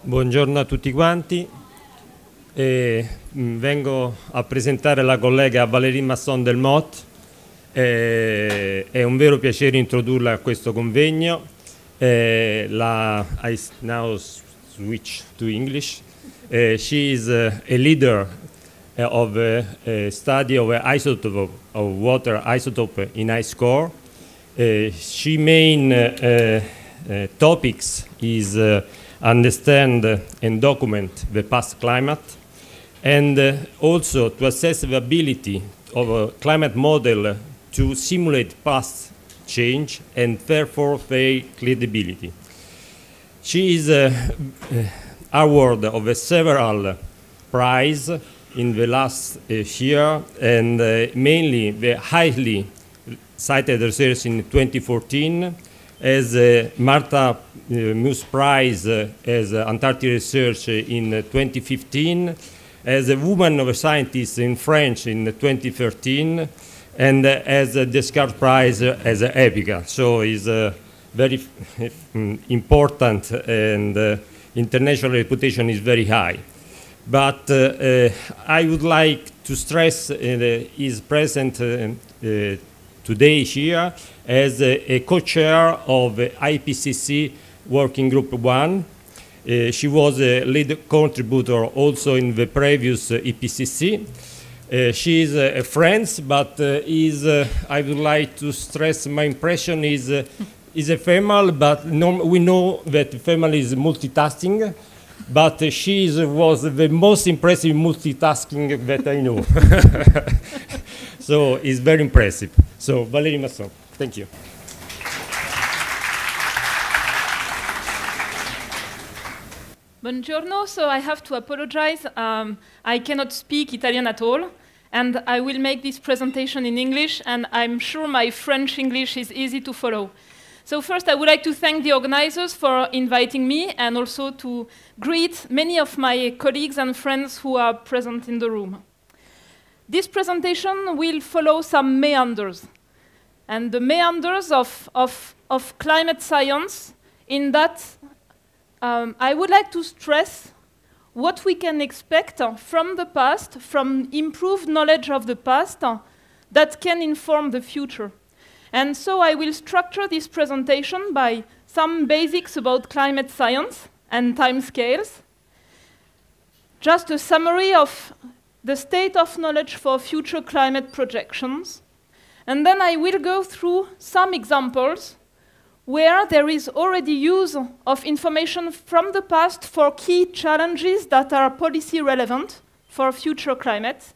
Buongiorno a tutti quanti. Vengo a presentare la collega Valérie Masson-Delmotte. È un vero piacere introdurla a questo convegno. I now switch to English. She is a leader of a study of isotope of water isotope in ice core. She main topics is understand and document the past climate, and also to assess the ability of a climate model to simulate past change and therefore their credibility. She is award of several prizes in the last year, and mainly the highly cited research in 2014, as Martha Muse Prize as Antarctic Research in 2015, as a Woman of a Scientist in French in 2013, and as a Descartes Prize as EPICA. So it's very important, and international reputation is very high. But I would like to stress is present today here as a co-chair of IPCC Working Group 1. She was a lead contributor also in the previous IPCC. She is a friend, but I would like to stress my impression is a female, but we know that female is multitasking, but she was the most impressive multitasking that I know. So it's very impressive. So Valérie Masson, thank you. Buongiorno, so I have to apologize. I cannot speak Italian at all, and I will make this presentation in English, and I'm sure my French English is easy to follow. So first, I would like to thank the organizers for inviting me, and also to greet many of my colleagues and friends who are present in the room. This presentation will follow some meanders, and the meanders of climate science, in that I would like to stress what we can expect from the past, from improved knowledge of the past that can inform the future. And so I will structure this presentation by some basics about climate science and timescales, just a summary of the state of knowledge for future climate projections, and then I will go through some examples where there is already use of information from the past for key challenges that are policy relevant for future climate,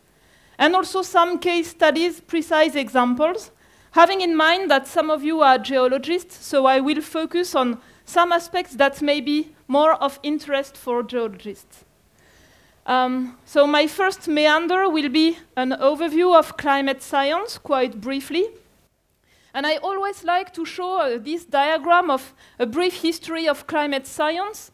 and also some case studies, precise examples, having in mind that some of you are geologists, so I will focus on some aspects that may be more of interest for geologists. So my first meander will be an overview of climate science, quite briefly. And I always like to show this diagram of a brief history of climate science,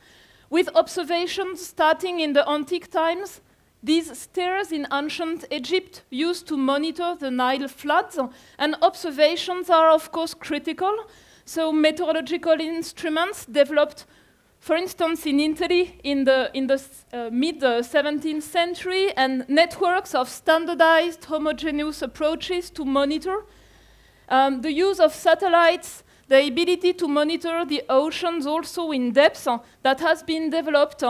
with observations starting in the antique times. These stairs in ancient Egypt used to monitor the Nile floods, and observations are of course critical. So meteorological instruments developed, for instance, in Italy in the mid-17th century, and networks of standardized homogeneous approaches to monitor. The use of satellites, the ability to monitor the oceans also in depth, that has been developed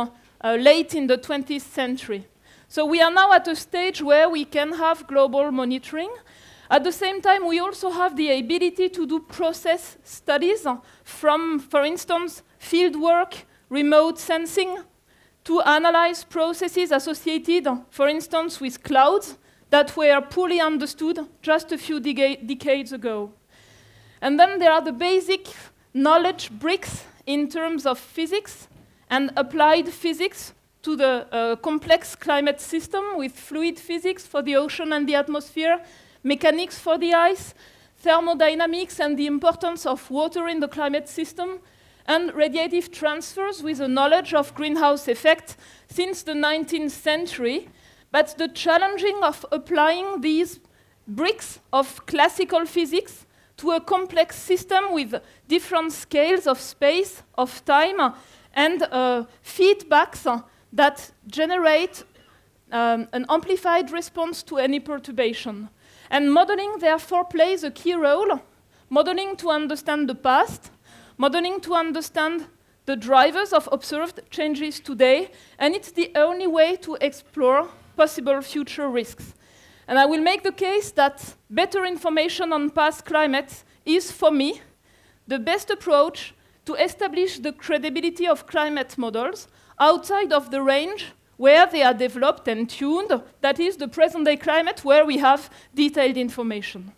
late in the 20th century. So we are now at a stage where we can have global monitoring. At the same time, we also have the ability to do process studies from, for instance, field work, remote sensing, to analyze processes associated, for instance, with clouds that were poorly understood just a few decades ago. And then there are the basic knowledge bricks in terms of physics and applied physics to the complex climate system, with fluid physics for the ocean and the atmosphere, mechanics for the ice, thermodynamics and the importance of water in the climate system, and radiative transfers with a knowledge of greenhouse effect since the 19th century. But the challenging of applying these bricks of classical physics to a complex system with different scales of space, of time, and feedbacks that generate an amplified response to any perturbation. And modeling, therefore, plays a key role. Modeling to understand the past, modeling to understand the drivers of observed changes today, and it's the only way to explore possible future risks. And I will make the case that better information on past climates is, for me, the best approach to establish the credibility of climate models outside of the range where they are developed and tuned, that is the present-day climate where we have detailed information.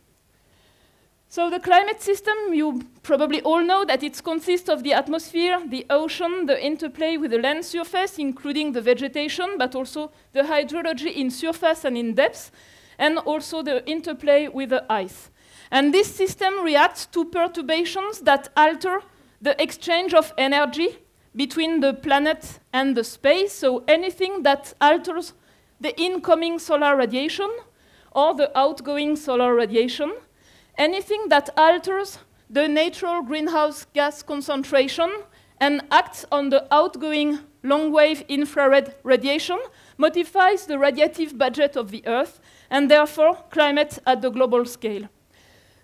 So the climate system, you probably all know that it consists of the atmosphere, the ocean, the interplay with the land surface, including the vegetation, but also the hydrology in surface and in depth, and also the interplay with the ice. And this system reacts to perturbations that alter the exchange of energy between the planet and the space, so anything that alters the incoming solar radiation or the outgoing solar radiation, anything that alters the natural greenhouse gas concentration and acts on the outgoing long-wave infrared radiation modifies the radiative budget of the Earth and therefore climate at the global scale.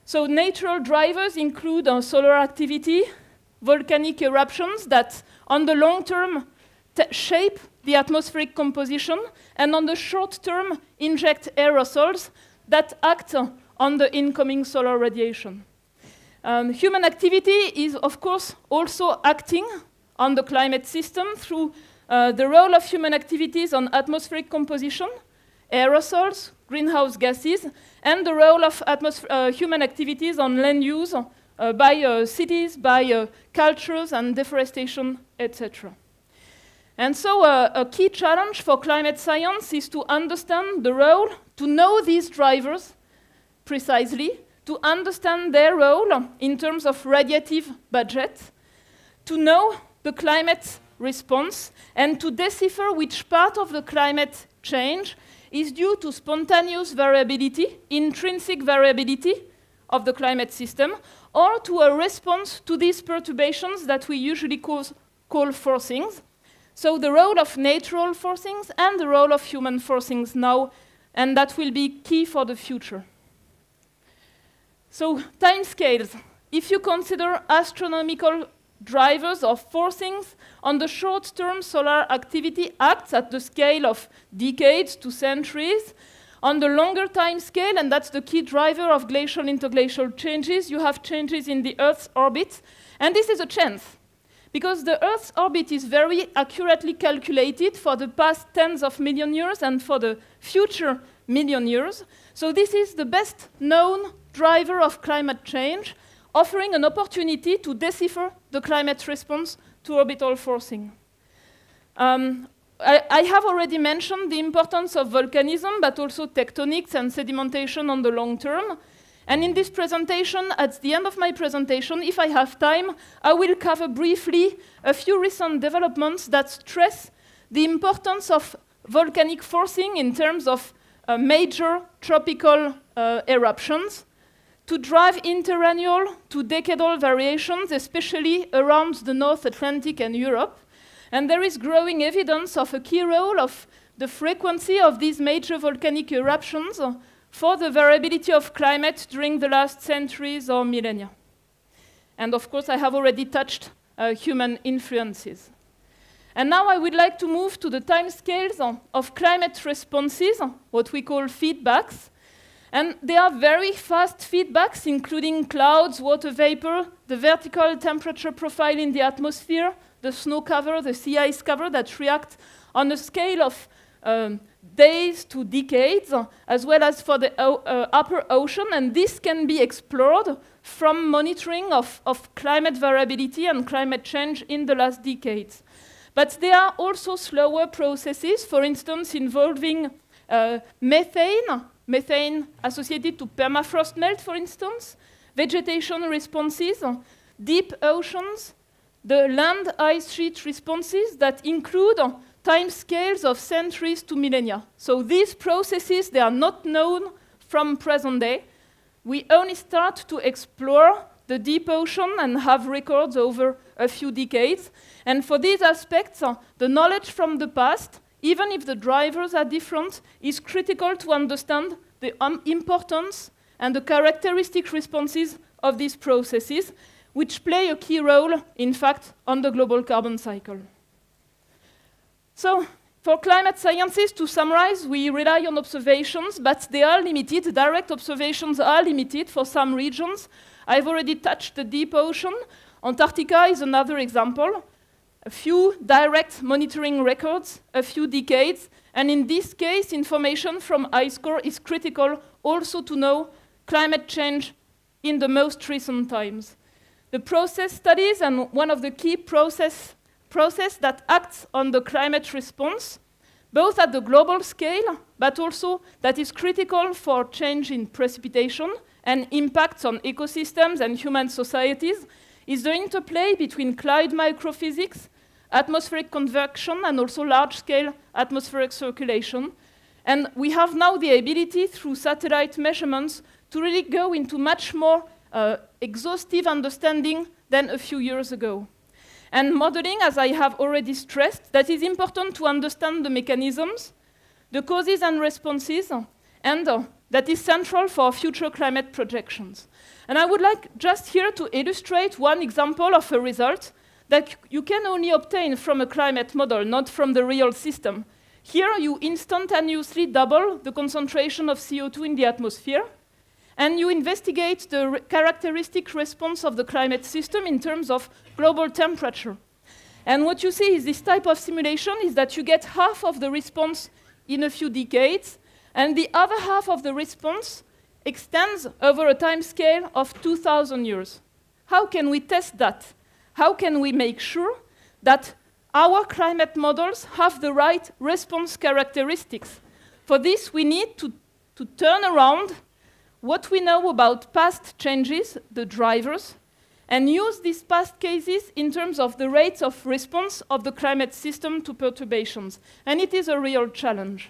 So natural drivers include solar activity, volcanic eruptions that on the long term shape the atmospheric composition and on the short term inject aerosols that act on the incoming solar radiation. Human activity is, of course, also acting on the climate system through the role of human activities on atmospheric composition, aerosols, greenhouse gases, and the role of human activities on land use by cities, by cultures and deforestation, etc. And so a key challenge for climate science is to understand the role, to know these drivers precisely, to understand their role in terms of radiative budget, to know the climate response, and to decipher which part of the climate change is due to spontaneous variability, intrinsic variability of the climate system, or to a response to these perturbations that we usually call forcings. So the role of natural forcings and the role of human forcings now, and that will be key for the future. So timescales. If you consider astronomical drivers of forcings, on the short-term solar activity acts at the scale of decades to centuries. On the longer time scale, and that's the key driver of glacial interglacial changes, you have changes in the Earth's orbit. And this is a chance, because the Earth's orbit is very accurately calculated for the past tens of million years and for the future million years. So this is the best known driver of climate change, offering an opportunity to decipher the climate response to orbital forcing. I have already mentioned the importance of volcanism, but also tectonics and sedimentation on the long term. And in this presentation, at the end of my presentation, if I have time, I will cover briefly a few recent developments that stress the importance of volcanic forcing in terms of major tropical eruptions, to drive interannual to decadal variations, especially around the North Atlantic and Europe. And there is growing evidence of a key role of the frequency of these major volcanic eruptions for the variability of climate during the last centuries or millennia. And of course, I have already touched human influences. And now I would like to move to the timescales of climate responses, what we call feedbacks. And they are very fast feedbacks, including clouds, water vapor, the vertical temperature profile in the atmosphere, the snow cover, the sea ice cover that react on a scale of days to decades, as well as for the upper ocean. And this can be explored from monitoring of climate variability and climate change in the last decades. But there are also slower processes, for instance, involving methane associated to permafrost melt, for instance, vegetation responses, deep oceans, the land ice sheet responses that include time scales of centuries to millennia. So these processes, they are not known from present day. We only start to explore the deep ocean and have records over a few decades. And for these aspects, the knowledge from the past, even if the drivers are different, is critical to understand the importance and the characteristic responses of these processes, which play a key role, in fact, on the global carbon cycle. So, for climate sciences, to summarize, we rely on observations, but they are limited. Direct observations are limited for some regions. I've already touched the deep ocean. Antarctica is another example. A few direct monitoring records, a few decades, and in this case, information from ice core is critical also to know climate change in the most recent times. The process studies, and one of the key process that acts on the climate response, both at the global scale, but also that is critical for change in precipitation and impacts on ecosystems and human societies, is the interplay between cloud microphysics, atmospheric convection, and also large-scale atmospheric circulation. And we have now the ability, through satellite measurements, to really go into much more exhaustive understanding than a few years ago. And modeling, as I have already stressed, that is important to understand the mechanisms, the causes and responses, and that is central for future climate projections. And I would like just here to illustrate one example of a result that you can only obtain from a climate model, not from the real system. Here you instantaneously double the concentration of CO2 in the atmosphere, and you investigate the characteristic response of the climate system in terms of global temperature. And what you see is this type of simulation is that you get half of the response in a few decades, and the other half of the response extends over a time scale of 2,000 years. How can we test that? How can we make sure that our climate models have the right response characteristics? For this, we need to turn around what we know about past changes, the drivers, and use these past cases in terms of the rates of response of the climate system to perturbations. And it is a real challenge.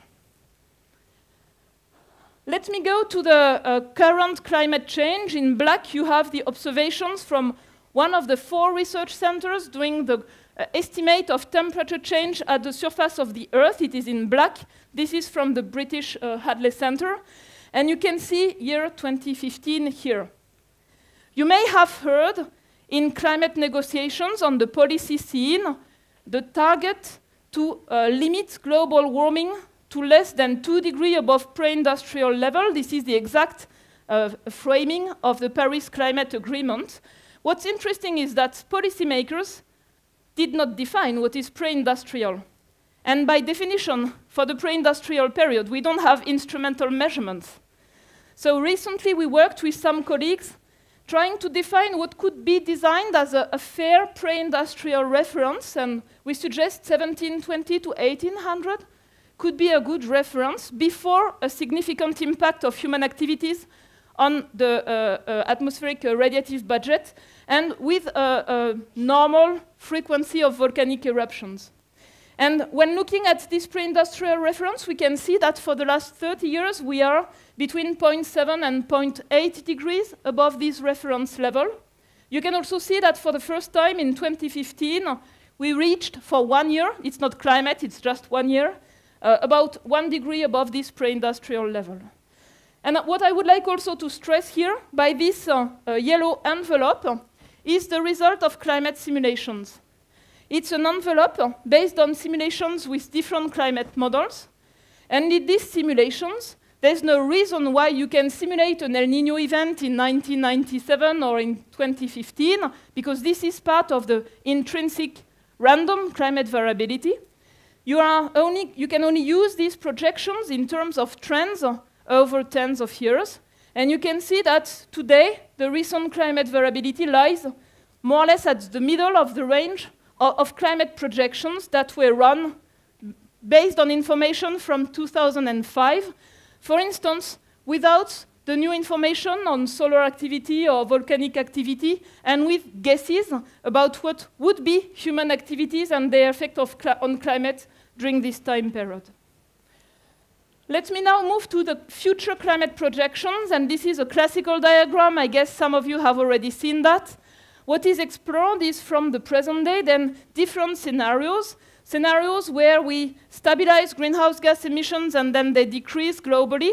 Let me go to the current climate change. In black, you have the observations from one of the 4 research centers doing the estimate of temperature change at the surface of the Earth. It is in black. This is from the British Hadley Center. And you can see year 2015 here. You may have heard in climate negotiations on the policy scene the target to limit global warming to less than 2 degrees above pre-industrial level. This is the exact framing of the Paris Climate Agreement. What's interesting is that policymakers did not define what is pre-industrial. And by definition, for the pre-industrial period, we don't have instrumental measurements. So recently we worked with some colleagues trying to define what could be designed as a fair pre-industrial reference, and we suggest 1720 to 1800 could be a good reference before a significant impact of human activities on the atmospheric radiative budget, and with a normal frequency of volcanic eruptions. And when looking at this pre-industrial reference, we can see that for the last 30 years, we are between 0.7 and 0.8 degrees above this reference level. You can also see that for the first time in 2015, we reached for 1 year, it's not climate, it's just 1 year, about 1 degree above this pre-industrial level. And what I would like also to stress here, by this yellow envelope, is the result of climate simulations. It's an envelope based on simulations with different climate models. And in these simulations, there's no reason why you can simulate an El Niño event in 1997 or in 2015, because this is part of the intrinsic random climate variability. You can only use these projections in terms of trends over tens of years. And you can see that today, the recent climate variability lies more or less at the middle of the range of climate projections that were run based on information from 2005. For instance, without the new information on solar activity or volcanic activity, and with guesses about what would be human activities and their effect on climate during this time period. Let me now move to the future climate projections, and this is a classical diagram. I guess some of you have already seen that. What is explored is from the present day, then different scenarios where we stabilize greenhouse gas emissions and then they decrease globally.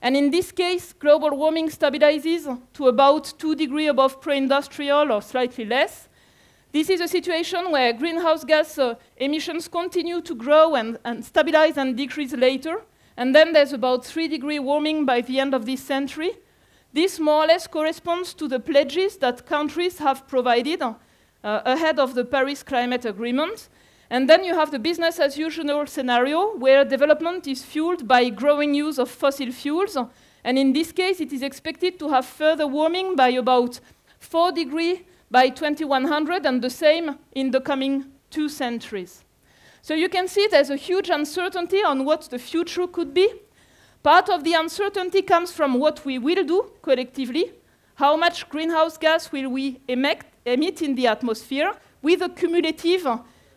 And in this case, global warming stabilizes to about 2 degrees above pre-industrial or slightly less. This is a situation where greenhouse gas emissions continue to grow and stabilize and decrease later. And then there's about 3 degree warming by the end of this century. This more or less corresponds to the pledges that countries have provided ahead of the Paris Climate Agreement. And then you have the business as usual scenario where development is fueled by growing use of fossil fuels. And in this case, it is expected to have further warming by about 4 degrees by 2100 and the same in the coming 2 centuries. So you can see there's a huge uncertainty on what the future could be. Part of the uncertainty comes from what we will do collectively. How much greenhouse gas will we emit in the atmosphere with a cumulative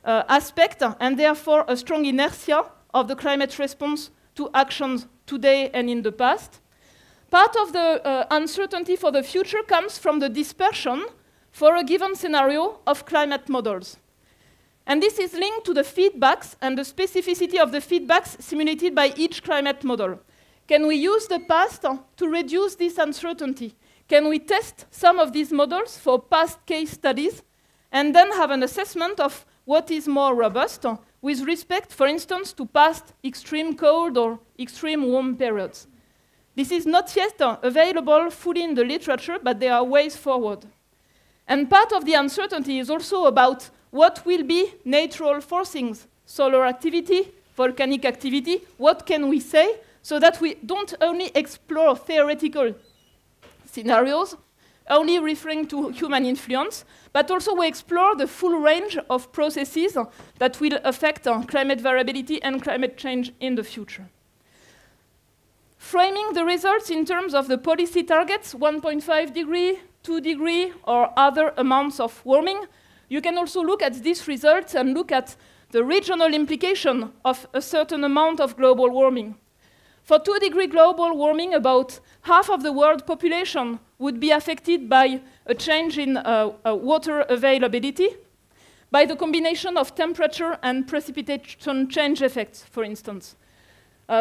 aspect and therefore a strong inertia of the climate response to actions today and in the past. Part of the uncertainty for the future comes from the dispersion for a given scenario of climate models. And this is linked to the feedbacks and the specificity of the feedbacks simulated by each climate model. Can we use the past to reduce this uncertainty? Can we test some of these models for past case studies and then have an assessment of what is more robust with respect, for instance, to past extreme cold or extreme warm periods? This is not yet available fully in the literature, but there are ways forward. And part of the uncertainty is also about what will be natural forcings, solar activity, volcanic activity, what can we say, so that we don't only explore theoretical scenarios, only referring to human influence, but also we explore the full range of processes that will affect climate variability and climate change in the future. Framing the results in terms of the policy targets, 1.5 degree, 2 degree, or other amounts of warming, you can also look at these results and look at the regional implication of a certain amount of global warming. For 2 degree global warming, about half of the world population would be affected by a change in water availability, by the combination of temperature and precipitation change effects, for instance.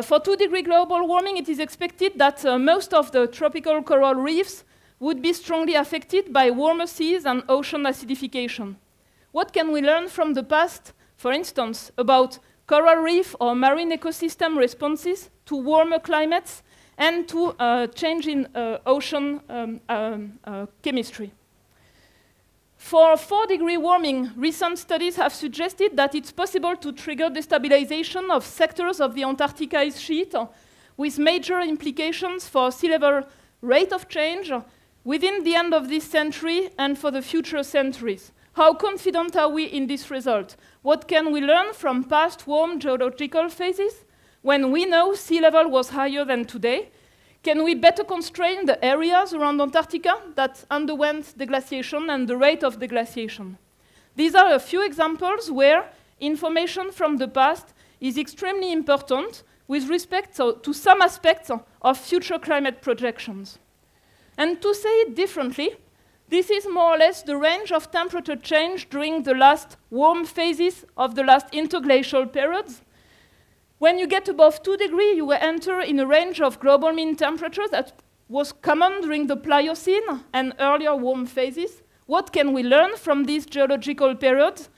For 2 degree global warming, it is expected that most of the tropical coral reefs would be strongly affected by warmer seas and ocean acidification. What can we learn from the past, for instance, about coral reef or marine ecosystem responses to warmer climates and to change in ocean chemistry? For 4 degree warming, recent studies have suggested that it's possible to trigger destabilization of sectors of the Antarctic ice sheet with major implications for sea level rate of change within the end of this century and for the future centuries. How confident are we in this result? What can we learn from past warm geological phases when we know sea level was higher than today? Can we better constrain the areas around Antarctica that underwent deglaciation and the rate of deglaciation? These are a few examples where information from the past is extremely important with respect to some aspects of future climate projections. And to say it differently, this is more or less the range of temperature change during the last warm phases of the last interglacial periods. When you get above 2 degrees, you enter in a range of global mean temperature that was common during the Pliocene and earlier warm phases. What can we learn from these geological periods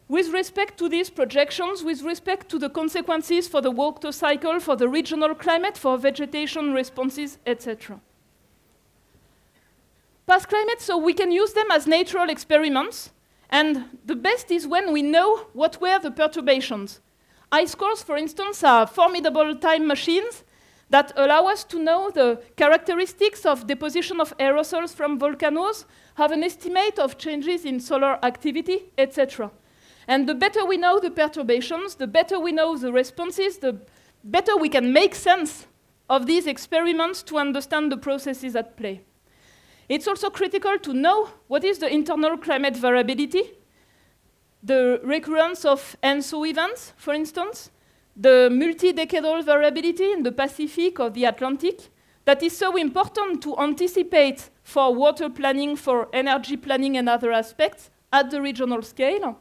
with respect to these projections, with respect to the consequences for the water cycle, for the regional climate, for vegetation responses, etc.? Past climates, so we can use them as natural experiments, and the best is when we know what were the perturbations. Ice cores, for instance, are formidable time machines that allow us to know the characteristics of deposition of aerosols from volcanoes, have an estimate of changes in solar activity, etc. And the better we know the perturbations, the better we know the responses, the better we can make sense of these experiments to understand the processes at play. It's also critical to know what is the internal climate variability, the recurrence of ENSO events, for instance, the multi-decadal variability in the Pacific or the Atlantic that is so important to anticipate for water planning, for energy planning and other aspects at the regional scale.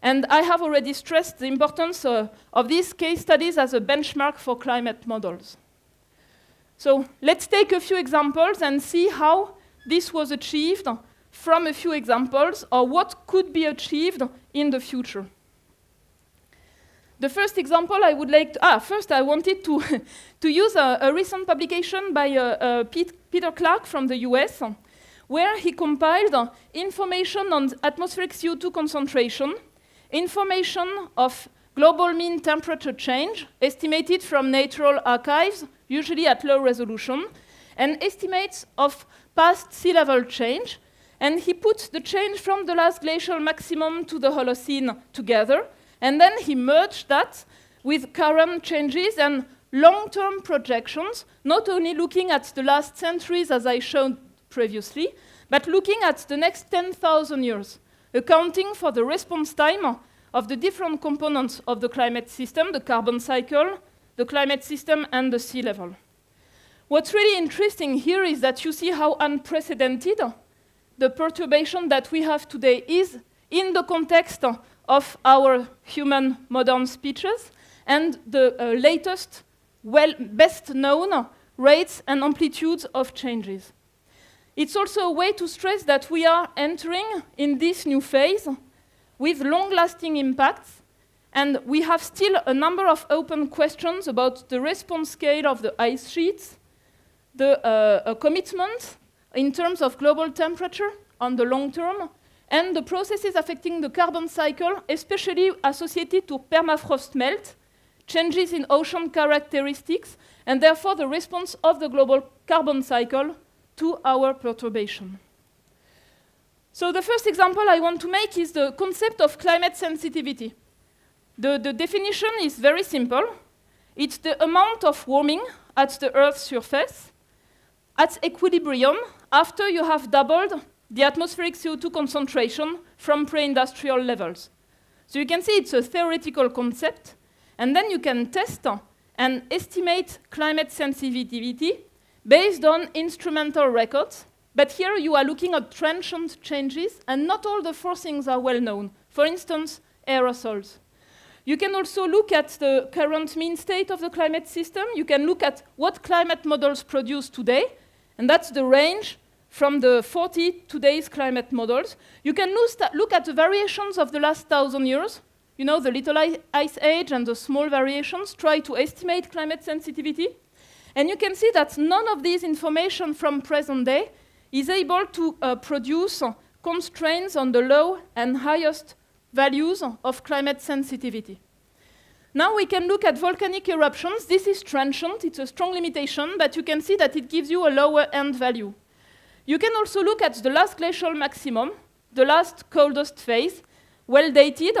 And I have already stressed the importance of these case studies as a benchmark for climate models. So let's take a few examples and see how this was achieved from a few examples, or what could be achieved in the future. The first example I would like to, first I wanted to, to use a recent publication by Peter Clark from the US, where he compiled information on atmospheric CO2 concentration, information of global mean temperature change, estimated from natural archives, usually at low resolution, and estimates of past sea level change. And he put the change from the last glacial maximum to the Holocene together, and then he merged that with current changes and long-term projections, not only looking at the last centuries, as I showed previously, but looking at the next 10,000 years, accounting for the response time of the different components of the climate system, the carbon cycle, the climate system, and the sea level. What's really interesting here is that you see how unprecedented the perturbation that we have today is in the context of our human modern species and the latest, best known rates and amplitudes of changes. It's also a way to stress that we are entering in this new phase with long-lasting impacts, and we have still a number of open questions about the response scale of the ice sheets, the commitment in terms of global temperature on the long term, and the processes affecting the carbon cycle, especially associated to permafrost melt, changes in ocean characteristics, and therefore the response of the global carbon cycle to our perturbation. So the first example I want to make is the concept of climate sensitivity. The definition is very simple. It's the amount of warming at the Earth's surface at equilibrium after you have doubled the atmospheric CO2 concentration from pre-industrial levels. So you can see it's a theoretical concept, and then you can test and estimate climate sensitivity based on instrumental records. But here you are looking at transient changes, and not all the forcings are well known. For instance, aerosols. You can also look at the current mean state of the climate system. You can look at what climate models produce today, and that's the range from the 40 today's climate models. You can look at the variations of the last 1,000 years. You know, the little ice age and the small variations, try to estimate climate sensitivity. And you can see that none of these information from present day is able to produce constraints on the low and highest values of climate sensitivity. Now we can look at volcanic eruptions. This is transient, it's a strong limitation, but you can see that it gives you a lower end value. You can also look at the last glacial maximum, the last coldest phase, well dated,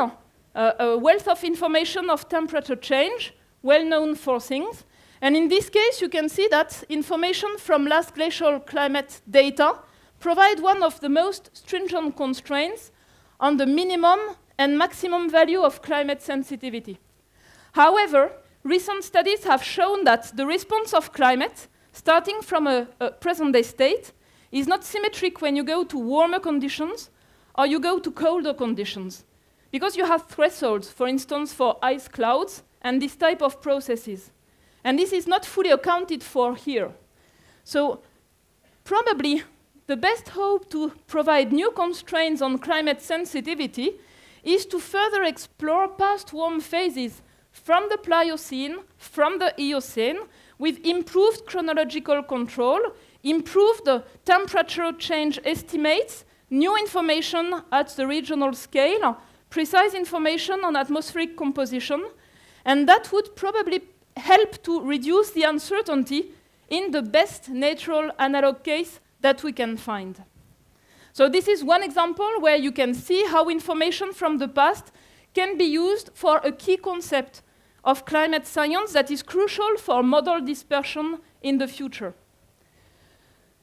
a wealth of information of temperature change, well-known forcings. And in this case, you can see that information from last glacial climate data provide one of the most stringent constraints on the minimum and maximum value of climate sensitivity. However, recent studies have shown that the response of climate, starting from a present-day state, is not symmetric when you go to warmer conditions or you go to colder conditions, because you have thresholds, for instance, for ice clouds and this type of processes. And this is not fully accounted for here. So probably the best hope to provide new constraints on climate sensitivity is to further explore past warm phases from the Pliocene, from the Eocene, with improved chronological control, improved temperature change estimates, new information at the regional scale, precise information on atmospheric composition, and that would probably help to reduce the uncertainty in the best natural analog case that we can find. So this is one example where you can see how information from the past can be used for a key concept of climate science that is crucial for model dispersion in the future.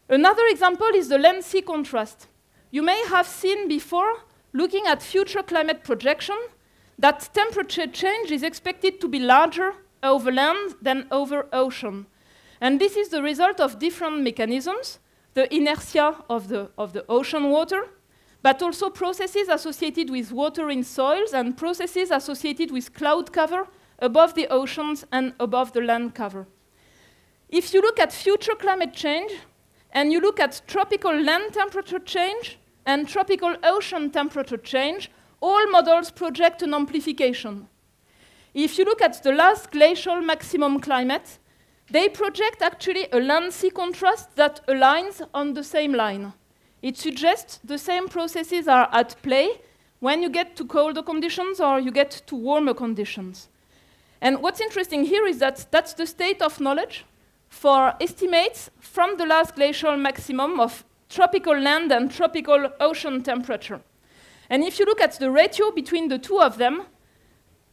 Another example is the land-sea contrast. You may have seen before, looking at future climate projection, that temperature change is expected to be larger over land than over ocean. And this is the result of different mechanisms, the inertia of the ocean water, but also processes associated with water in soils and processes associated with cloud cover above the oceans and above the land cover. If you look at future climate change, and you look at tropical land temperature change and tropical ocean temperature change, all models project an amplification. If you look at the last glacial maximum climate, they project actually a land-sea contrast that aligns on the same line. It suggests the same processes are at play when you get to colder conditions or you get to warmer conditions. And what's interesting here is that that's the state of knowledge for estimates from the last glacial maximum of tropical land and tropical ocean temperature. And if you look at the ratio between the two of them,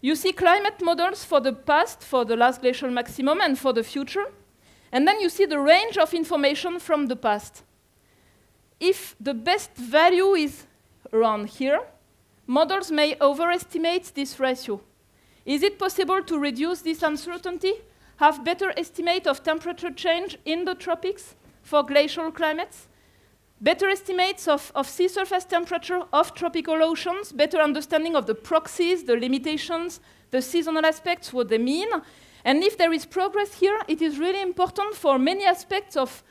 you see climate models for the past, for the last glacial maximum, and for the future. And then you see the range of information from the past. If the best value is around here, models may overestimate this ratio. Is it possible to reduce this uncertainty, have better estimate of temperature change in the tropics for glacial climates, better estimates of sea surface temperature of tropical oceans, better understanding of the proxies, the limitations, the seasonal aspects, what they mean. And if there is progress here, it is really important for many aspects of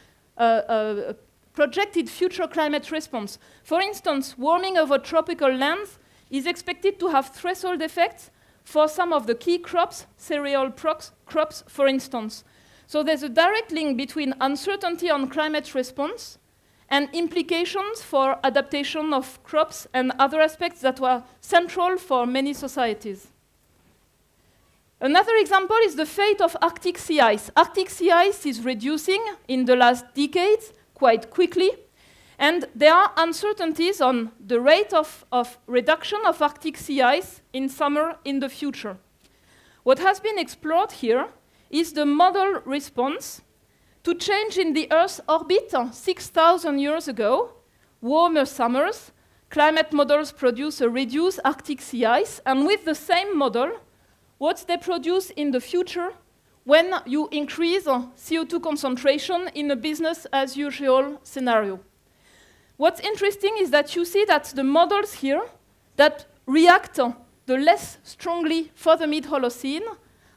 projected future climate response. For instance, warming over tropical lands is expected to have threshold effects for some of the key crops, cereal crops, for instance. So there's a direct link between uncertainty on climate response and implications for adaptation of crops and other aspects that were central for many societies. Another example is the fate of Arctic sea ice. Arctic sea ice is reducing in the last decades quite quickly, and there are uncertainties on the rate of reduction of Arctic sea ice in summer in the future. What has been explored here is the model response to change in the Earth's orbit 6,000 years ago, warmer summers, climate models produce a reduced Arctic sea ice, and with the same model, what they produce in the future when you increase CO2 concentration in a business as usual scenario. What's interesting is that you see that the models here that react the less strongly for the mid-Holocene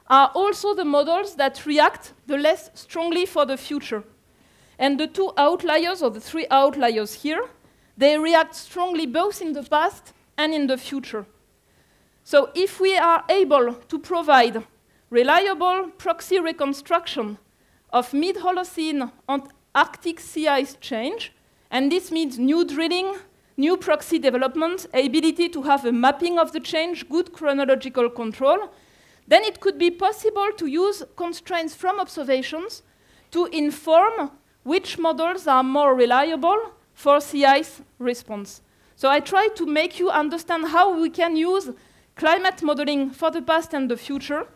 are also the models that react the less strongly for the future. And the two outliers, or the three outliers here, they react strongly both in the past and in the future. So if we are able to provide reliable proxy reconstruction of mid-Holocene and Arctic sea ice change, and this means new drilling, new proxy development, ability to have a mapping of the change, good chronological control, then it could be possible to use constraints from observations to inform which models are more reliable for sea ice response. So I try to make you understand how we can use climate modeling for the past and the future,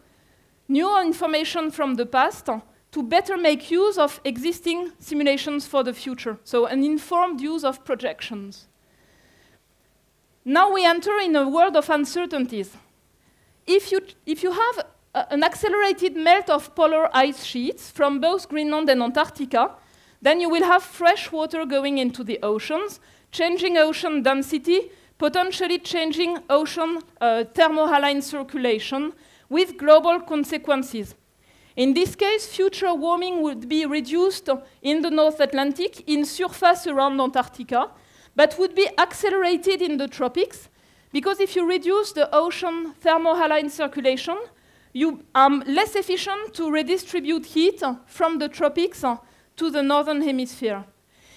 new information from the past, to better make use of existing simulations for the future. So an informed use of projections. Now we enter in a world of uncertainties. If you have an accelerated melt of polar ice sheets from both Greenland and Antarctica, then you will have fresh water going into the oceans, changing ocean density, potentially changing ocean thermohaline circulation with global consequences. In this case, future warming would be reduced in the North Atlantic, in surface around Antarctica, but would be accelerated in the tropics, because if you reduce the ocean thermohaline circulation, you are less efficient to redistribute heat from the tropics to the northern hemisphere.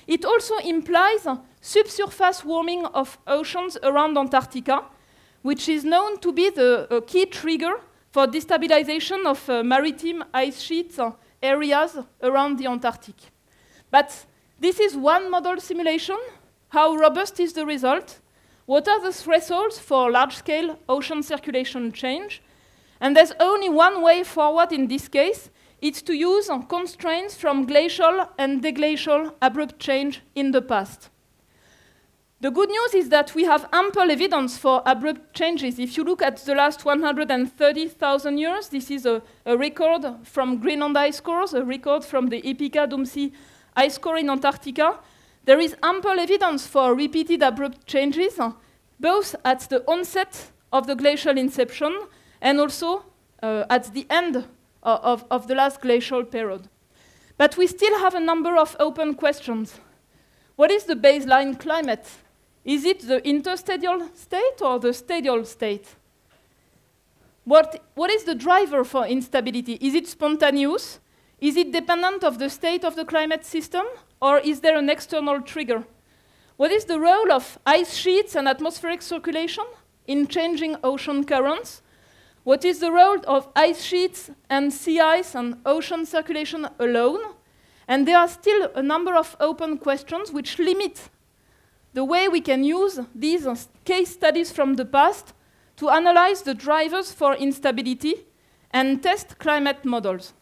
It also implies subsurface warming of oceans around Antarctica, which is known to be the key trigger for destabilization of maritime ice sheets areas around the Antarctic. But this is one model simulation. How robust is the result? What are the thresholds for large-scale ocean circulation change? And there's only one way forward in this case. It's to use constraints from glacial and deglacial abrupt change in the past. The good news is that we have ample evidence for abrupt changes. If you look at the last 130,000 years, this is a record from Greenland ice cores, a record from the Epica-Dumsey ice core in Antarctica. There is ample evidence for repeated abrupt changes, both at the onset of the glacial inception and also at the end of the last glacial period. But we still have a number of open questions. What is the baseline climate? Is it the interstadial state or the stadial state? What is the driver for instability? Is it spontaneous? Is it dependent of the state of the climate system? Or is there an external trigger? What is the role of ice sheets and atmospheric circulation in changing ocean currents? What is the role of ice sheets and sea ice and ocean circulation alone? And there are still a number of open questions which limit the way we can use these case studies from the past to analyze the drivers for instability and test climate models.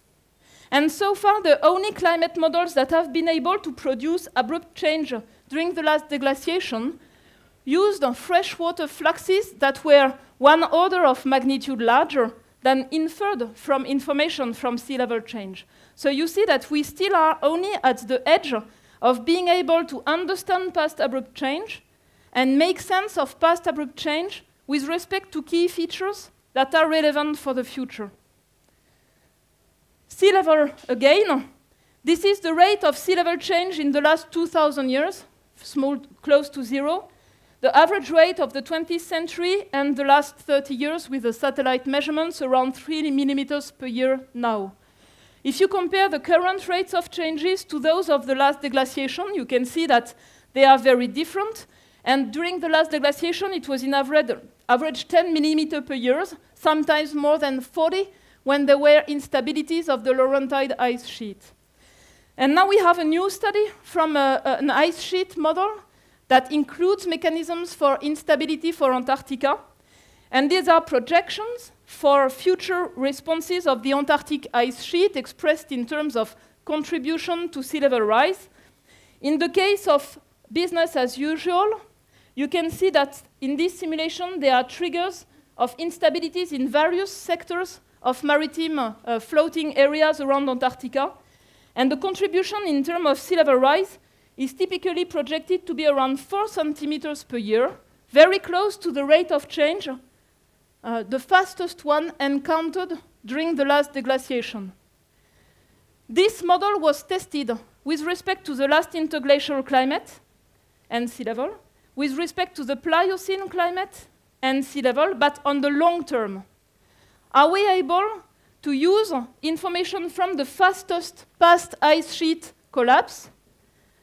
And so far, the only climate models that have been able to produce abrupt change during the last deglaciation used freshwater fluxes that were 1 order of magnitude larger than inferred from information from sea level change. So you see that we still are only at the edge of being able to understand past abrupt change and make sense of past abrupt change with respect to key features that are relevant for the future. Sea level again. This is the rate of sea level change in the last 2,000 years, close to 0. The average rate of the 20th century and the last 30 years with the satellite measurements around 3 millimeters per year now. If you compare the current rates of changes to those of the last deglaciation, you can see that they are very different. And during the last deglaciation, it was in average 10 millimeters per year, sometimes more than 40 when there were instabilities of the Laurentide ice sheet. And now we have a new study from an ice sheet model that includes mechanisms for instability for Antarctica. And these are projections for future responses of the Antarctic ice sheet expressed in terms of contribution to sea level rise. In the case of business as usual, you can see that in this simulation there are triggers of instabilities in various sectors of maritime floating areas around Antarctica. And the contribution in terms of sea level rise is typically projected to be around 4 centimeters per year, very close to the rate of change, the fastest one encountered during the last deglaciation. This model was tested with respect to the last interglacial climate and sea level, with respect to the Pliocene climate and sea level, but on the long term. Are we able to use information from the fastest past ice sheet collapse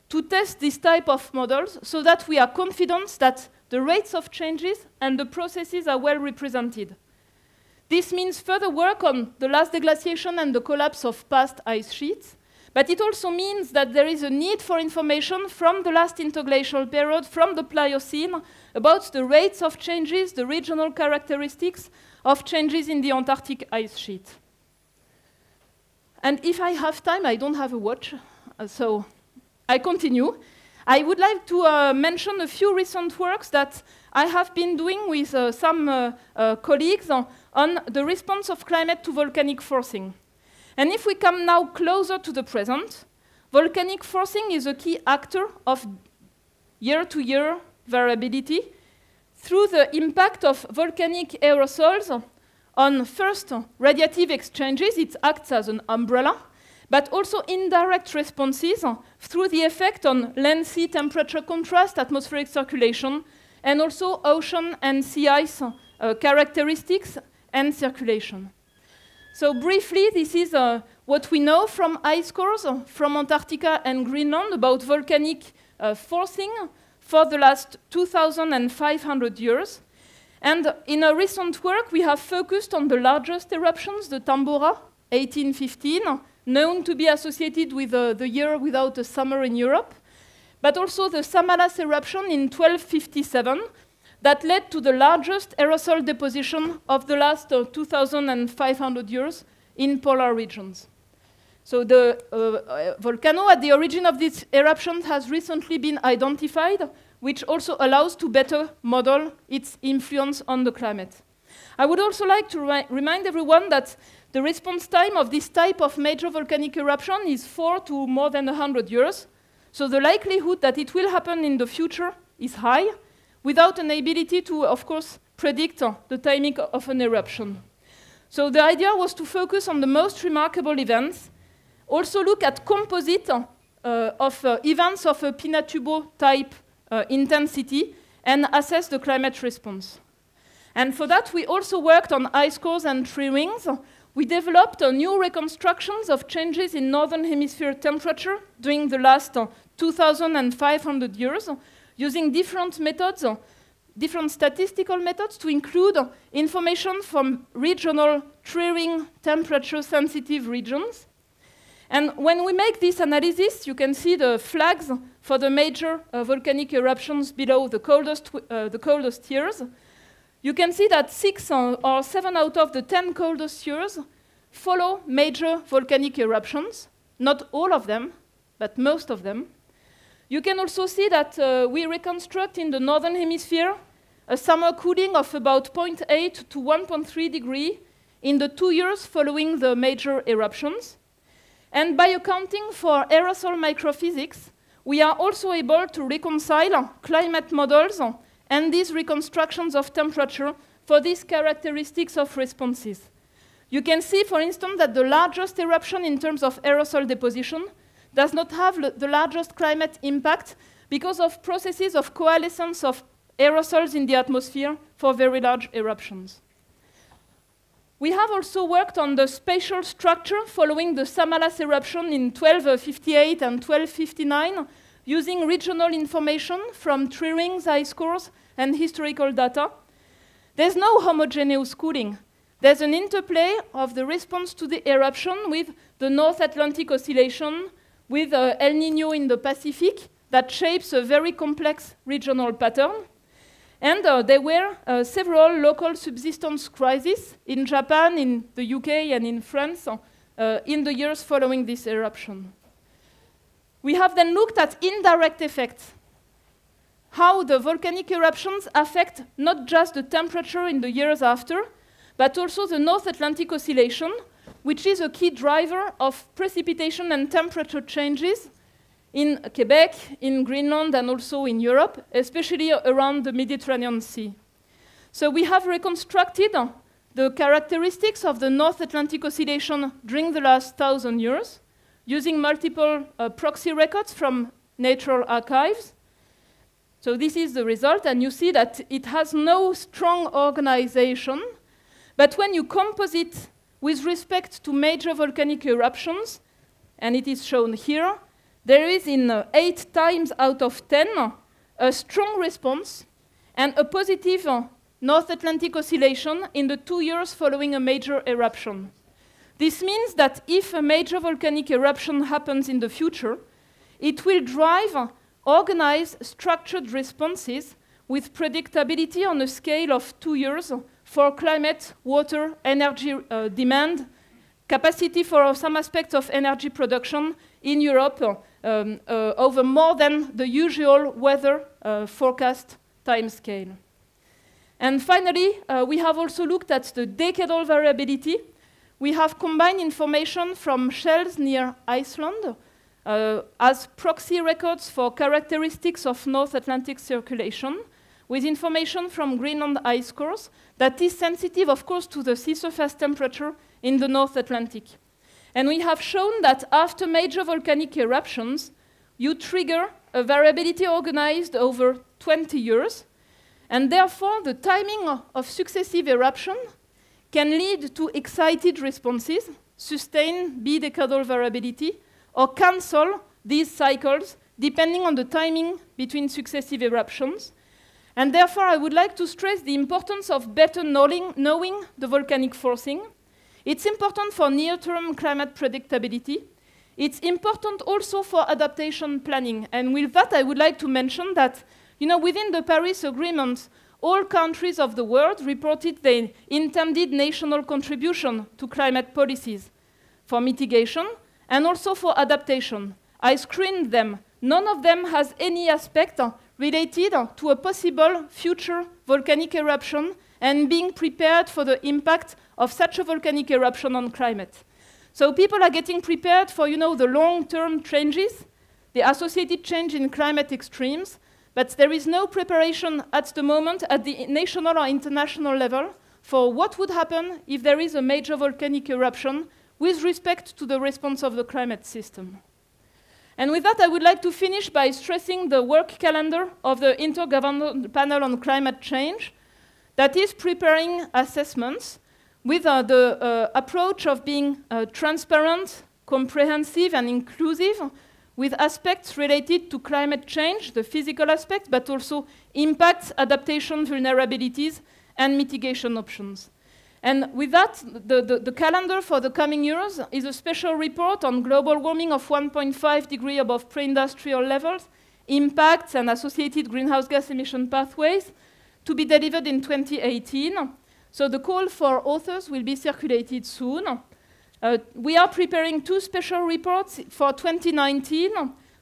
to test this type of models so that we are confident that the rates of changes and the processes are well represented? This means further work on the last deglaciation and the collapse of past ice sheets, but it also means that there is a need for information from the last interglacial period, from the Pliocene, about the rates of changes, the regional characteristics of changes in the Antarctic ice sheet. And if I have time, I don't have a watch, so I continue. I would like to mention a few recent works that I have been doing with some colleagues on the response of climate to volcanic forcing. And if we come now closer to the present, volcanic forcing is a key actor of year-to-year variability through the impact of volcanic aerosols on first radiative exchanges. It acts as an umbrella, but also indirect responses through the effect on land-sea temperature contrast, atmospheric circulation, and also ocean and sea ice characteristics and circulation. So briefly, this is what we know from ice cores from Antarctica and Greenland about volcanic forcing for the last 2,500 years. And in a recent work, we have focused on the largest eruptions, the Tambora, 1815, known to be associated with the year without a summer in Europe, but also the Samalas eruption in 1257 that led to the largest aerosol deposition of the last 2,500 years in polar regions. So the volcano at the origin of this eruption has recently been identified which also allows to better model its influence on the climate. I would also like to remind everyone that the response time of this type of major volcanic eruption is 4 to more than 100 years. So the likelihood that it will happen in the future is high, without an ability to, of course, predict the timing of an eruption. So the idea was to focus on the most remarkable events, also look at composite of events of a Pinatubo type intensity, and assess the climate response. And for that, we also worked on ice cores and tree rings. We developed new reconstructions of changes in northern hemisphere temperature during the last 2,500 years, using different methods, different statistical methods to include information from regional tree ring temperature sensitive regions. And when we make this analysis, you can see the flags for the major volcanic eruptions below the coldest years. You can see that 6 or 7 out of the 10 coldest years follow major volcanic eruptions. Not all of them, but most of them. You can also see that we reconstruct in the northern hemisphere a summer cooling of about 0.8 to 1.3 degrees in the 2 years following the major eruptions. And by accounting for aerosol microphysics, we are also able to reconcile climate models and these reconstructions of temperature for these characteristics of responses. You can see, for instance, that the largest eruption in terms of aerosol deposition does not have the largest climate impact because of processes of coalescence of aerosols in the atmosphere for very large eruptions. We have also worked on the spatial structure following the Samalas eruption in 1258 and 1259, using regional information from tree rings, ice cores, and historical data. There's no homogeneous cooling. There's an interplay of the response to the eruption with the North Atlantic Oscillation, with El Niño in the Pacific, that shapes a very complex regional pattern. And there were several local subsistence crises in Japan, in the UK, and in France in the years following this eruption. We have then looked at indirect effects, how the volcanic eruptions affect not just the temperature in the years after, but also the North Atlantic Oscillation, which is a key driver of precipitation and temperature changes in Quebec, in Greenland, and also in Europe, especially around the Mediterranean Sea. So we have reconstructed the characteristics of the North Atlantic Oscillation during the last 1,000 years, using multiple proxy records from natural archives. So this is the result, and you see that it has no strong organization, but when you composite with respect to major volcanic eruptions, and it is shown here, there is in 8 times out of 10 a strong response and a positive North Atlantic Oscillation in the 2 years following a major eruption. This means that if a major volcanic eruption happens in the future, it will drive organized, structured responses with predictability on a scale of 2 years for climate, water, energy demand, capacity for some aspects of energy production in Europe over more than the usual weather forecast timescale. And finally, we have also looked at the decadal variability. We have combined information from shells near Iceland as proxy records for characteristics of North Atlantic circulation, with information from Greenland ice cores that is sensitive, of course, to the sea surface temperature in the North Atlantic. And we have shown that after major volcanic eruptions, you trigger a variability organized over 20 years, and therefore the timing of successive eruption can lead to excited responses, sustain bidecadal variability, or cancel these cycles depending on the timing between successive eruptions. And therefore, I would like to stress the importance of better knowing the volcanic forcing. It's important for near-term climate predictability. It's important also for adaptation planning. And with that, I would like to mention that, within the Paris Agreement, all countries of the world reported their intended national contribution to climate policies for mitigation and also for adaptation. I screened them. None of them has any aspect related to a possible future volcanic eruption and being prepared for the impact of such a volcanic eruption on climate. So people are getting prepared for, the long-term changes, the associated change in climate extremes, but there is no preparation at the moment at the national or international level for what would happen if there is a major volcanic eruption with respect to the response of the climate system. And with that, I would like to finish by stressing the work calendar of the Intergovernmental Panel on Climate Change that is preparing assessments with the approach of being transparent, comprehensive, and inclusive, with aspects related to climate change, the physical aspects, but also impacts, adaptation, vulnerabilities, and mitigation options. And with that, the calendar for the coming years is a special report on global warming of 1.5 degrees above pre-industrial levels, impacts and associated greenhouse gas emission pathways, to be delivered in 2018. So the call for authors will be circulated soon. We are preparing 2 special reports for 2019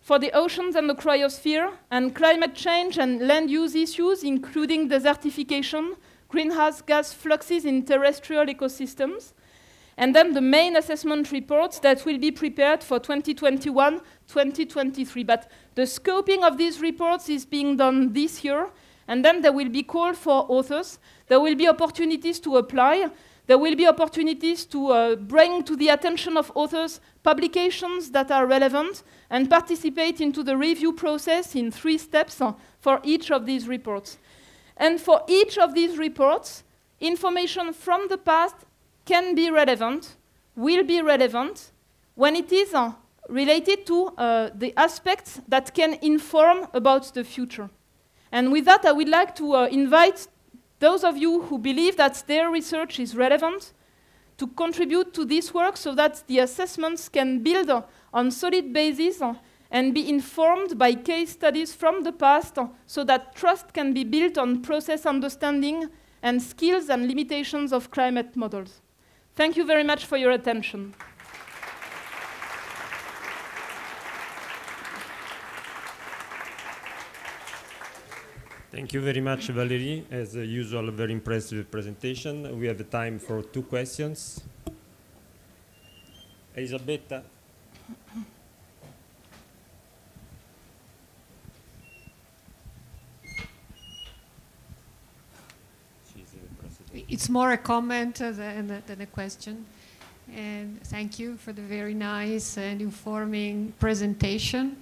for the oceans and the cryosphere, and climate change and land use issues, including desertification, greenhouse gas fluxes in terrestrial ecosystems, and then the main assessment reports that will be prepared for 2021, 2023. But the scoping of these reports is being done this year, and then there will be call for authors. There will be opportunities to apply. There will be opportunities to bring to the attention of authors publications that are relevant and participate into the review process in 3 steps for each of these reports. And for each of these reports, information from the past can be relevant, will be relevant, when it is related to the aspects that can inform about the future. And with that, I would like to invite those of you who believe that their research is relevant to contribute to this work so that the assessments can build on solid basis and be informed by case studies from the past so that trust can be built on process understanding and skills and limitations of climate models. Thank you very much for your attention. Thank you very much, Valérie. As usual, a very impressive presentation. We have time for 2 questions. Elisabetta. It's more a comment than a question. And thank you for the very nice and informing presentation.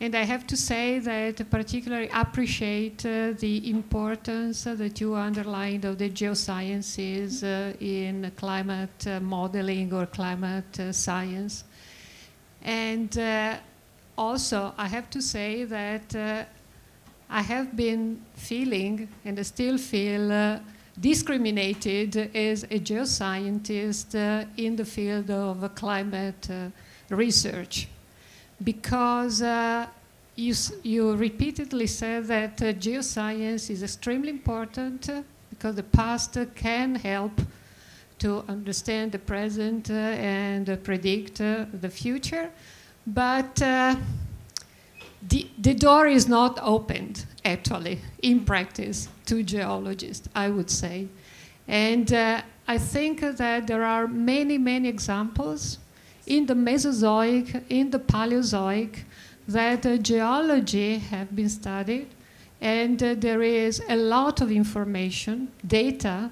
And I have to say that I particularly appreciate the importance that you underlined of the geosciences in climate modeling or climate science. And also, I have to say that I have been feeling, and I still feel, discriminated as a geoscientist in the field of climate research, because you repeatedly said that geoscience is extremely important because the past can help to understand the present and predict the future, but the door is not opened, actually, in practice, to geologists, I would say. And I think that there are many, many examples in the Mesozoic, in the Paleozoic, that geology have been studied, and there is a lot of information, data,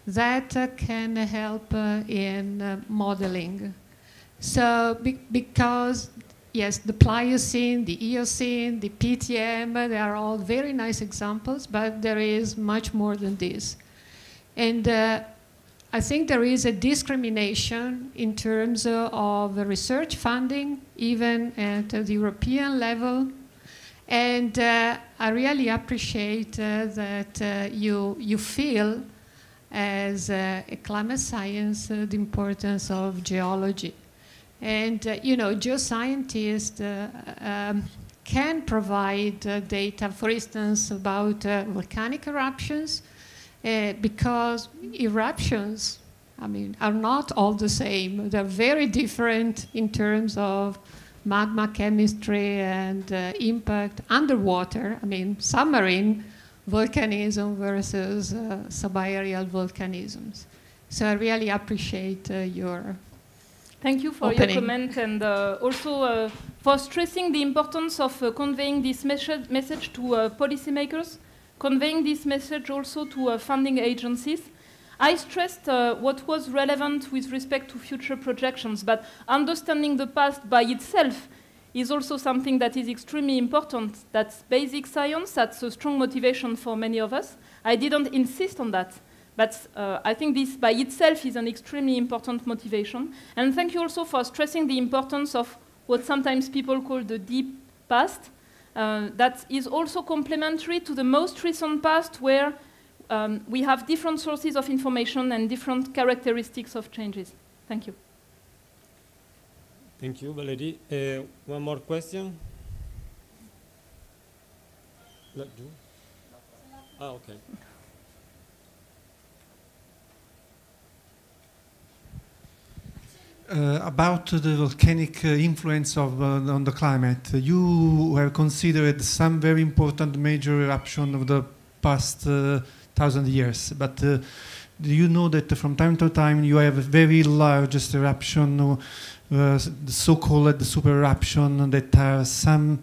that can help in modeling. So, because yes, the Pliocene, the Eocene, the PTM, they are all very nice examples, but there is much more than this. And I think there is a discrimination in terms of research funding, even at the European level. And I really appreciate that you feel, as a climate science, the importance of geology. And, geoscientists can provide data, for instance, about volcanic eruptions, because eruptions, are not all the same. They're very different in terms of magma chemistry and impact underwater, I mean submarine volcanism versus subaerial volcanisms. So I really appreciate your Thank you for opening. your comment, and also for stressing the importance of conveying this message to policymakers, conveying this message also to funding agencies. I stressed what was relevant with respect to future projections, but understanding the past by itself is also something that is extremely important. That's basic science, that's a strong motivation for many of us. I didn't insist on that, but I think this by itself is an extremely important motivation. And thank you also for stressing the importance of what sometimes people call the deep past. That is also complementary to the most recent past, where we have different sources of information and different characteristics of changes. Thank you. Thank you, Valérie. One more question? Okay. About the volcanic influence on the climate, you have considered some very important major eruption of the past 1,000 years, but do you know that from time to time you have a very largest eruption, the so-called super eruption, that are some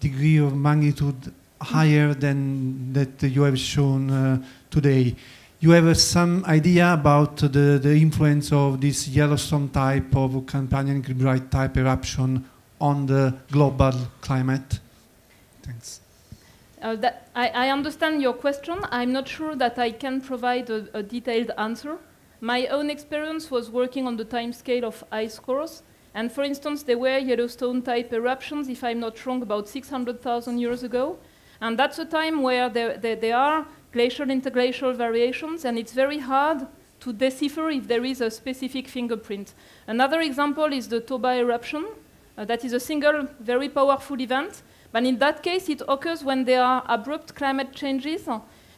degree of magnitude higher than that you have shown today? You have some idea about the influence of this Yellowstone type of Campanian Kilbride type eruption on the global climate? Thanks. I understand your question. I'm not sure that I can provide a detailed answer. My own experience was working on the time scale of ice cores. And for instance, there were Yellowstone type eruptions, if I'm not wrong, about 600,000 years ago. And that's a time where there are glacial interglacial variations, and it's very hard to decipher if there is a specific fingerprint. Another example is the Toba eruption. That is a single, very powerful event. But in that case, it occurs when there are abrupt climate changes,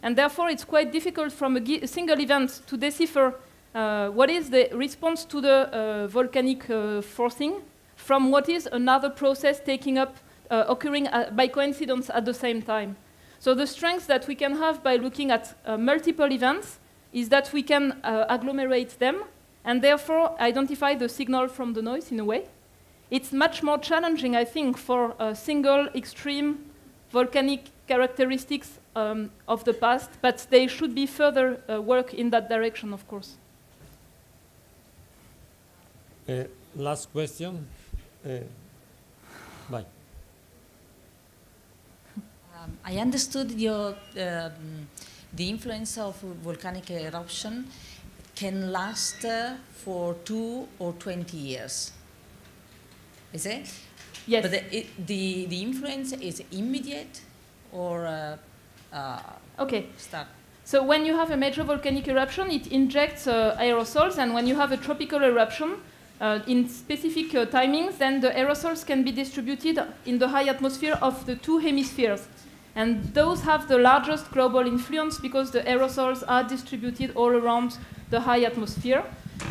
and therefore it's quite difficult from a single event to decipher what is the response to the volcanic forcing from what is another process occurring by coincidence at the same time. So the strength that we can have by looking at multiple events is that we can agglomerate them and therefore identify the signal from the noise in a way. It's much more challenging, I think, for single extreme volcanic characteristics of the past, but there should be further work in that direction, of course. Last question. Bye. I understood the influence of volcanic eruption can last for 2 or 20 years. Is it? Yes. But the influence is immediate or okay. start? So when you have a major volcanic eruption, it injects aerosols, and when you have a tropical eruption in specific timings, then the aerosols can be distributed in the high atmosphere of the two hemispheres. And those have the largest global influence because the aerosols are distributed all around the high atmosphere.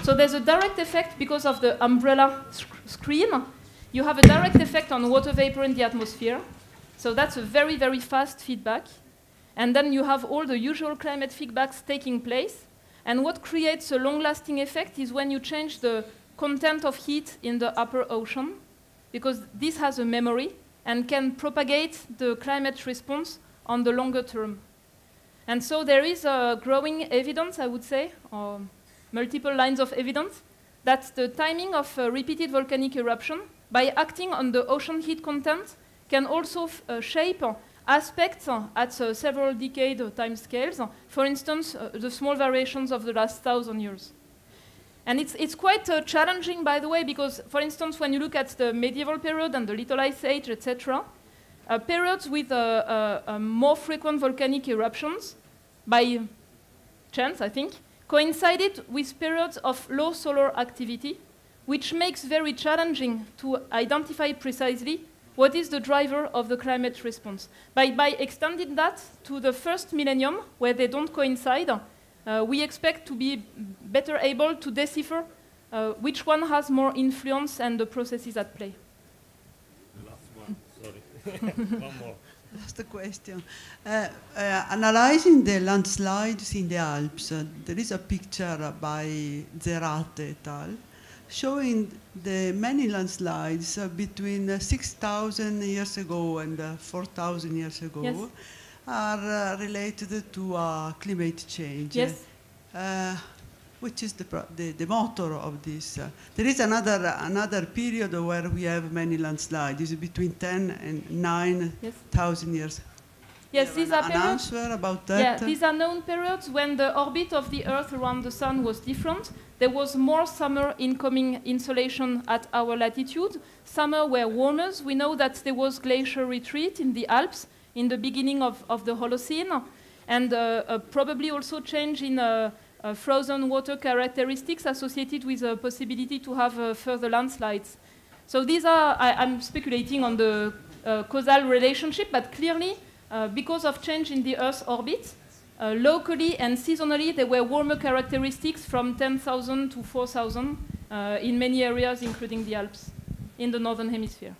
So there's a direct effect because of the umbrella screen. You have a direct effect on water vapor in the atmosphere. So that's a very, very fast feedback. And then you have all the usual climate feedbacks taking place. And what creates a long-lasting effect is when you change the content of heat in the upper ocean, because this has a memory and can propagate the climate response on the longer term. And so there is a growing evidence, I would say, or multiple lines of evidence, that the timing of repeated volcanic eruption, by acting on the ocean heat content, can also shape aspects at several decade time scales. For instance, the small variations of the last 1,000 years. And it's quite challenging, by the way, because, for instance, when you look at the medieval period and the Little Ice Age, etc., periods with more frequent volcanic eruptions, by chance, I think, coincided with periods of low solar activity, which makes very challenging to identify precisely what is the driver of the climate response. By extending that to the first millennium, where they don't coincide, we expect to be better able to decipher which one has more influence and the processes at play. One more. Last question. Analyzing the landslides in the Alps, there is a picture by Zerate et al. Showing the many landslides between 6,000 years ago and 4,000 years ago. Yes. Are related to climate change. Yes. Which is the motor of this. There is another period where we have many landslides. It's between 10 and 9,000 years. Yes, these are an periods. answer about that? Yeah, these are known periods when the orbit of the Earth around the Sun was different. There was more summer incoming insolation at our latitude. Summer were warmer. We know that there was glacier retreat in the Alps in the beginning of the Holocene, and probably also change in frozen water characteristics associated with the possibility to have further landslides. So these are, I'm speculating on the causal relationship, but clearly, because of change in the Earth's orbit, locally and seasonally, there were warmer characteristics from 10,000 to 4,000 in many areas, including the Alps, in the northern hemisphere.